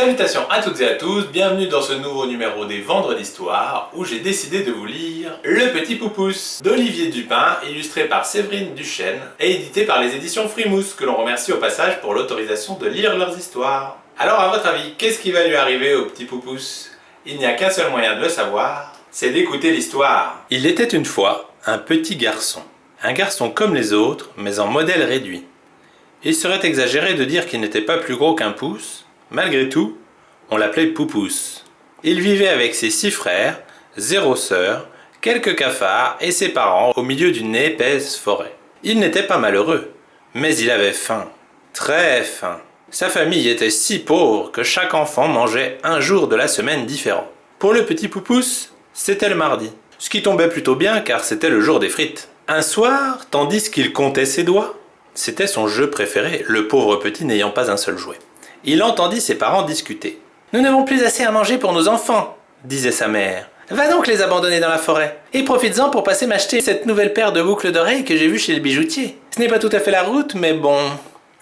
Salutations à toutes et à tous, bienvenue dans ce nouveau numéro des Vendredis d'Histoire où j'ai décidé de vous lire Le Petit Poupousse d'Olivier Dupin, illustré par Séverine Duchesne et édité par les éditions Frimousse, que l'on remercie au passage pour l'autorisation de lire leurs histoires. Alors à votre avis, qu'est-ce qui va lui arriver au Petit Poupousse? Il n'y a qu'un seul moyen de le savoir, c'est d'écouter l'histoire. Il était une fois un petit garçon. Un garçon comme les autres, mais en modèle réduit. Il serait exagéré de dire qu'il n'était pas plus gros qu'un pouce. Malgré tout, on l'appelait Poupousse. Il vivait avec ses 6 frères, 0 sœur, quelques cafards et ses parents au milieu d'une épaisse forêt. Il n'était pas malheureux, mais il avait faim, très faim. Sa famille était si pauvre que chaque enfant mangeait un jour de la semaine différent. Pour le petit Poupousse, c'était le mardi, ce qui tombait plutôt bien car c'était le jour des frites. Un soir, tandis qu'il comptait ses doigts, c'était son jeu préféré, le pauvre petit n'ayant pas un seul jouet. Il entendit ses parents discuter. « Nous n'avons plus assez à manger pour nos enfants, » disait sa mère. « Va donc les abandonner dans la forêt, et profites-en pour passer m'acheter cette nouvelle paire de boucles d'oreilles que j'ai vue chez le bijoutier. Ce n'est pas tout à fait la route, mais bon... »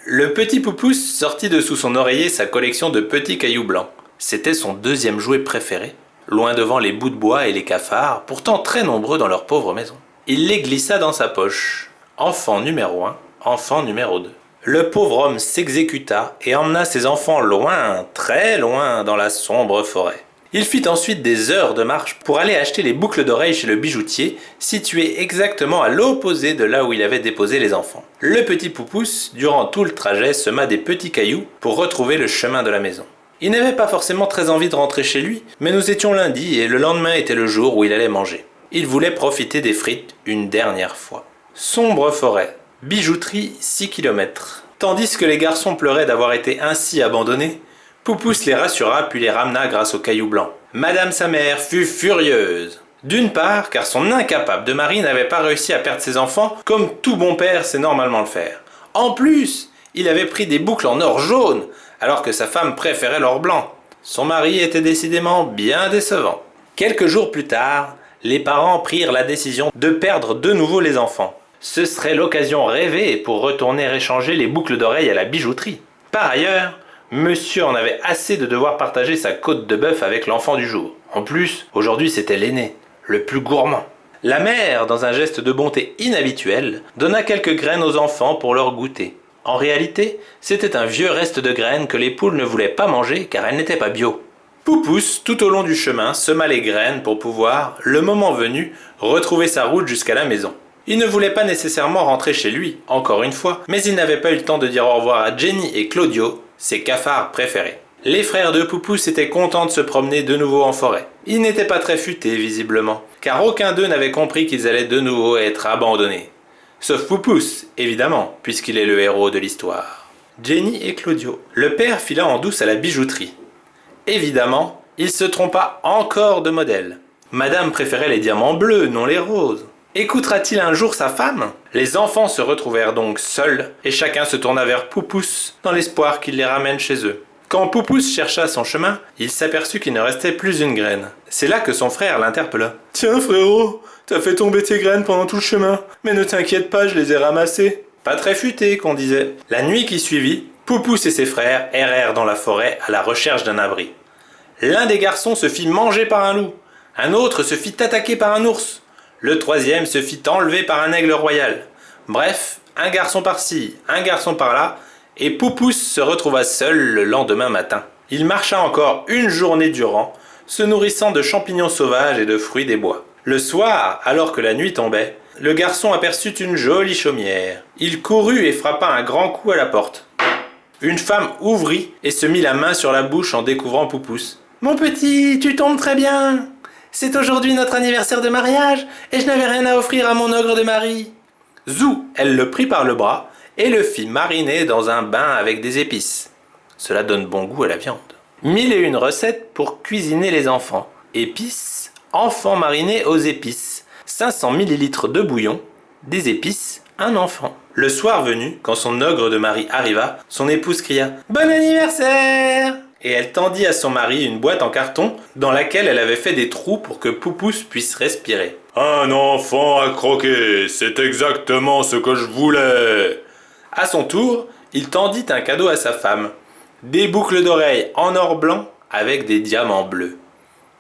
Le petit Poupousse sortit de sous son oreiller sa collection de petits cailloux blancs. C'était son deuxième jouet préféré, loin devant les bouts de bois et les cafards, pourtant très nombreux dans leur pauvre maison. Il les glissa dans sa poche. Enfant numéro 1, enfant numéro 2. Le pauvre homme s'exécuta et emmena ses enfants loin, très loin, dans la sombre forêt. Il fit ensuite des heures de marche pour aller acheter les boucles d'oreilles chez le bijoutier, situé exactement à l'opposé de là où il avait déposé les enfants. Le petit Poupousse, durant tout le trajet, sema des petits cailloux pour retrouver le chemin de la maison. Il n'avait pas forcément très envie de rentrer chez lui, mais nous étions lundi et le lendemain était le jour où il allait manger. Il voulait profiter des frites une dernière fois. Sombre forêt. Bijouterie 6 km. Tandis que les garçons pleuraient d'avoir été ainsi abandonnés, Poupousse les rassura puis les ramena grâce aux cailloux blancs. Madame sa mère fut furieuse. D'une part, car son incapable de mari n'avait pas réussi à perdre ses enfants comme tout bon père sait normalement le faire. En plus, il avait pris des boucles en or jaune, alors que sa femme préférait l'or blanc. Son mari était décidément bien décevant. Quelques jours plus tard, les parents prirent la décision de perdre de nouveau les enfants. Ce serait l'occasion rêvée pour retourner échanger les boucles d'oreilles à la bijouterie. Par ailleurs, monsieur en avait assez de devoir partager sa côte de bœuf avec l'enfant du jour. En plus, aujourd'hui c'était l'aîné, le plus gourmand. La mère, dans un geste de bonté inhabituel, donna quelques graines aux enfants pour leur goûter. En réalité, c'était un vieux reste de graines que les poules ne voulaient pas manger car elles n'étaient pas bio. Poupousse, tout au long du chemin, sema les graines pour pouvoir, le moment venu, retrouver sa route jusqu'à la maison. Il ne voulait pas nécessairement rentrer chez lui, encore une fois, mais il n'avait pas eu le temps de dire au revoir à Jenny et Claudio, ses cafards préférés. Les frères de Poupousse étaient contents de se promener de nouveau en forêt. Ils n'étaient pas très futés, visiblement, car aucun d'eux n'avait compris qu'ils allaient de nouveau être abandonnés. Sauf Poupousse, évidemment, puisqu'il est le héros de l'histoire. Jenny et Claudio. Le père fila en douce à la bijouterie. Évidemment, il se trompa encore de modèle. Madame préférait les diamants bleus, non les roses. Écoutera-t-il un jour sa femme? Les enfants se retrouvèrent donc seuls, et chacun se tourna vers Poupousse, dans l'espoir qu'il les ramène chez eux. Quand Poupousse chercha son chemin, il s'aperçut qu'il ne restait plus une graine. C'est là que son frère l'interpella. « Tiens frérot, t'as fait tomber tes graines pendant tout le chemin, mais ne t'inquiète pas, je les ai ramassées. » Pas très futé, qu'on disait. La nuit qui suivit, Poupousse et ses frères errèrent dans la forêt à la recherche d'un abri. L'un des garçons se fit manger par un loup, un autre se fit attaquer par un ours. Le troisième se fit enlever par un aigle royal. Bref, un garçon par-ci, un garçon par-là, et Poupousse se retrouva seul le lendemain matin. Il marcha encore une journée durant, se nourrissant de champignons sauvages et de fruits des bois. Le soir, alors que la nuit tombait, le garçon aperçut une jolie chaumière. Il courut et frappa un grand coup à la porte. Une femme ouvrit et se mit la main sur la bouche en découvrant Poupousse. « Mon petit, tu tombes très bien. C'est aujourd'hui notre anniversaire de mariage et je n'avais rien à offrir à mon ogre de mari. » Zou, elle le prit par le bras et le fit mariner dans un bain avec des épices. Cela donne bon goût à la viande. 1001 recettes pour cuisiner les enfants. Épices, enfants marinés aux épices. 500 ml de bouillon, des épices, un enfant. Le soir venu, quand son ogre de mari arriva, son épouse cria « Bon anniversaire !» Et elle tendit à son mari une boîte en carton dans laquelle elle avait fait des trous pour que Poupousse puisse respirer. « Un enfant à croquer, c'est exactement ce que je voulais !» À son tour, il tendit un cadeau à sa femme. des boucles d'oreilles en or blanc avec des diamants bleus.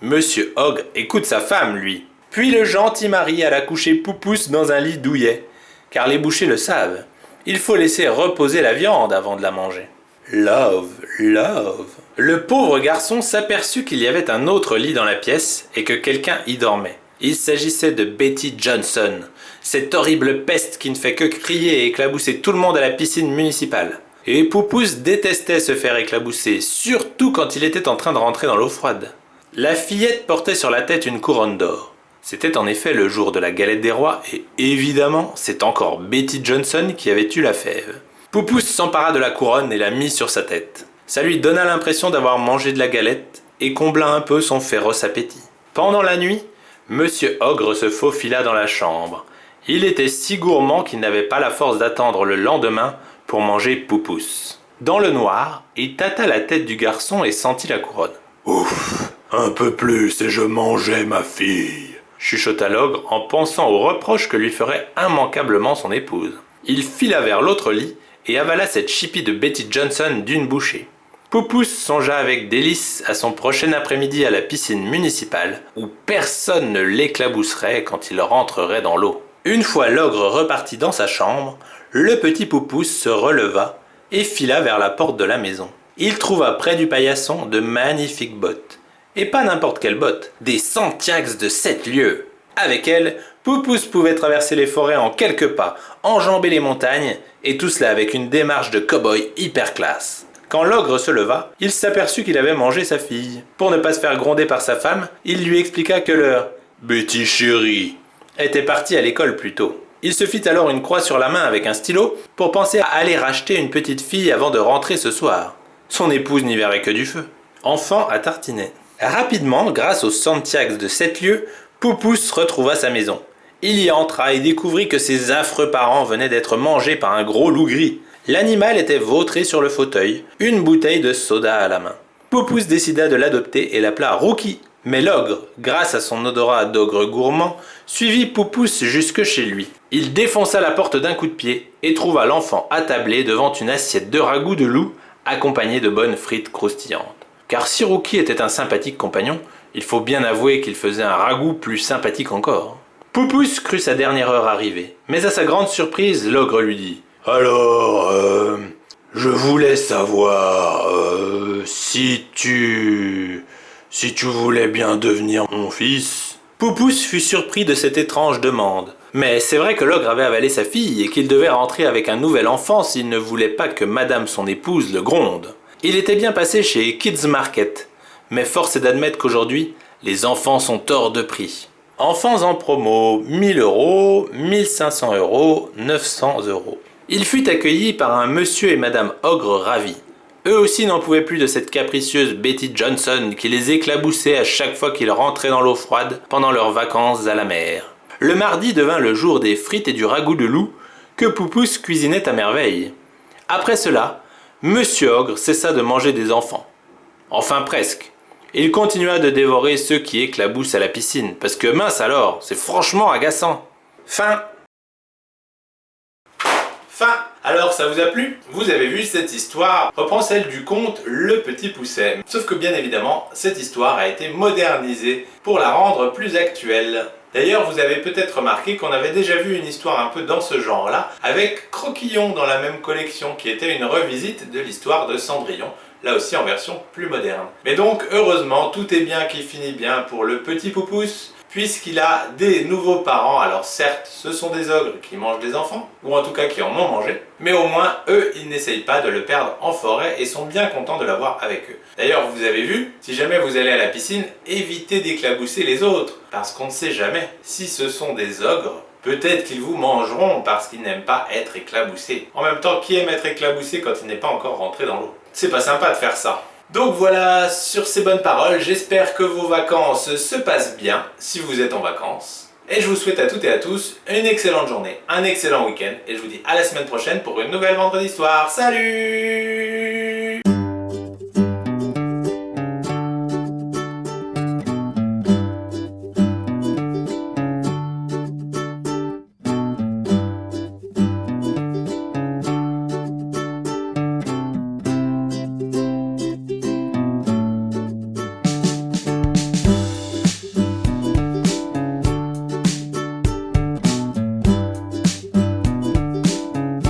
Monsieur Ogre écoute sa femme, lui. Puis le gentil mari alla coucher Poupousse dans un lit douillet, car les bouchers le savent. Il faut laisser reposer la viande avant de la manger. Love, love. Le pauvre garçon s'aperçut qu'il y avait un autre lit dans la pièce et que quelqu'un y dormait. Il s'agissait de Betty Johnson, cette horrible peste qui ne fait que crier et éclabousser tout le monde à la piscine municipale. Et Poupousse détestait se faire éclabousser, surtout quand il était en train de rentrer dans l'eau froide. La fillette portait sur la tête une couronne d'or. C'était en effet le jour de la galette des rois et évidemment, c'est encore Betty Johnson qui avait eu la fève. Poupousse s'empara de la couronne et la mit sur sa tête. Ça lui donna l'impression d'avoir mangé de la galette et combla un peu son féroce appétit. Pendant la nuit, Monsieur Ogre se faufila dans la chambre. Il était si gourmand qu'il n'avait pas la force d'attendre le lendemain pour manger Poupousse. Dans le noir, il tâta la tête du garçon et sentit la couronne. « Ouf, un peu plus et je mangeais ma fille !» chuchota l'ogre en pensant aux reproches que lui ferait immanquablement son épouse. Il fila vers l'autre lit et avala cette chipie de Betty Johnson d'une bouchée. Poupousse songea avec délice à son prochain après-midi à la piscine municipale, où personne ne l'éclabousserait quand il rentrerait dans l'eau. Une fois l'ogre reparti dans sa chambre, le petit Poupousse se releva et fila vers la porte de la maison. Il trouva près du paillasson de magnifiques bottes. Et pas n'importe quelles bottes, des Santiags de 7 lieues. Avec elles, Poupousse pouvait traverser les forêts en quelques pas, enjamber les montagnes, et tout cela avec une démarche de cow-boy hyper classe. Quand l'ogre se leva, il s'aperçut qu'il avait mangé sa fille. Pour ne pas se faire gronder par sa femme, il lui expliqua que leur « Betty chérie » était partie à l'école plus tôt. Il se fit alors une croix sur la main avec un stylo pour penser à aller racheter une petite fille avant de rentrer ce soir. Son épouse n'y verrait que du feu. Enfant à tartiner. Rapidement, grâce aux Santiags de 7 lieues, Poupousse retrouva sa maison. Il y entra et découvrit que ses affreux parents venaient d'être mangés par un gros loup gris. L'animal était vautré sur le fauteuil, une bouteille de soda à la main. Poupousse décida de l'adopter et l'appela Rookie. Mais l'ogre, grâce à son odorat d'ogre gourmand, suivit Poupousse jusque chez lui. Il défonça la porte d'un coup de pied et trouva l'enfant attablé devant une assiette de ragoût de loup accompagnée de bonnes frites croustillantes. Car si Rookie était un sympathique compagnon, il faut bien avouer qu'il faisait un ragoût plus sympathique encore. Poupousse crut sa dernière heure arriver, mais à sa grande surprise, l'ogre lui dit « Alors, je voulais savoir si tu voulais bien devenir mon fils. » Poupousse fut surpris de cette étrange demande. Mais c'est vrai que l'ogre avait avalé sa fille et qu'il devait rentrer avec un nouvel enfant s'il ne voulait pas que madame son épouse le gronde. Il était bien passé chez Kids Market, mais force est d'admettre qu'aujourd'hui, les enfants sont hors de prix. Enfants en promo, 1000 €, 1500 €, 900 €. Il fut accueilli par un monsieur et madame Ogre ravis. Eux aussi n'en pouvaient plus de cette capricieuse Betty Johnson qui les éclaboussait à chaque fois qu'ils rentraient dans l'eau froide pendant leurs vacances à la mer. Le mardi devint le jour des frites et du ragoût de loup que Poupousse cuisinait à merveille. Après cela, Monsieur Ogre cessa de manger des enfants. Enfin presque. Il continua de dévorer ceux qui éclaboussent à la piscine, parce que mince alors, c'est franchement agaçant. Fin. Alors ça vous a plu? Vous avez vu, cette histoire reprend celle du conte Le Petit Pousset. Sauf que bien évidemment, cette histoire a été modernisée pour la rendre plus actuelle. D'ailleurs, vous avez peut-être remarqué qu'on avait déjà vu une histoire un peu dans ce genre-là, avec Croquillon dans la même collection, qui était une revisite de l'histoire de Cendrillon, là aussi en version plus moderne. Mais donc, heureusement, tout est bien qui finit bien pour le petit Poupousse, puisqu'il a des nouveaux parents. Alors certes, ce sont des ogres qui mangent des enfants, ou en tout cas qui en ont mangé, mais au moins, eux, ils n'essayent pas de le perdre en forêt et sont bien contents de l'avoir avec eux. D'ailleurs, vous avez vu, si jamais vous allez à la piscine, évitez d'éclabousser les autres, parce qu'on ne sait jamais. Si ce sont des ogres, peut-être qu'ils vous mangeront parce qu'ils n'aiment pas être éclaboussés. En même temps, qui aime être éclaboussé quand il n'est pas encore rentré dans l'eau? C'est pas sympa de faire ça. Donc voilà, sur ces bonnes paroles, j'espère que vos vacances se passent bien, si vous êtes en vacances. Et je vous souhaite à toutes et à tous une excellente journée, un excellent week-end, et je vous dis à la semaine prochaine pour une nouvelle Vendredi Histoire. Salut!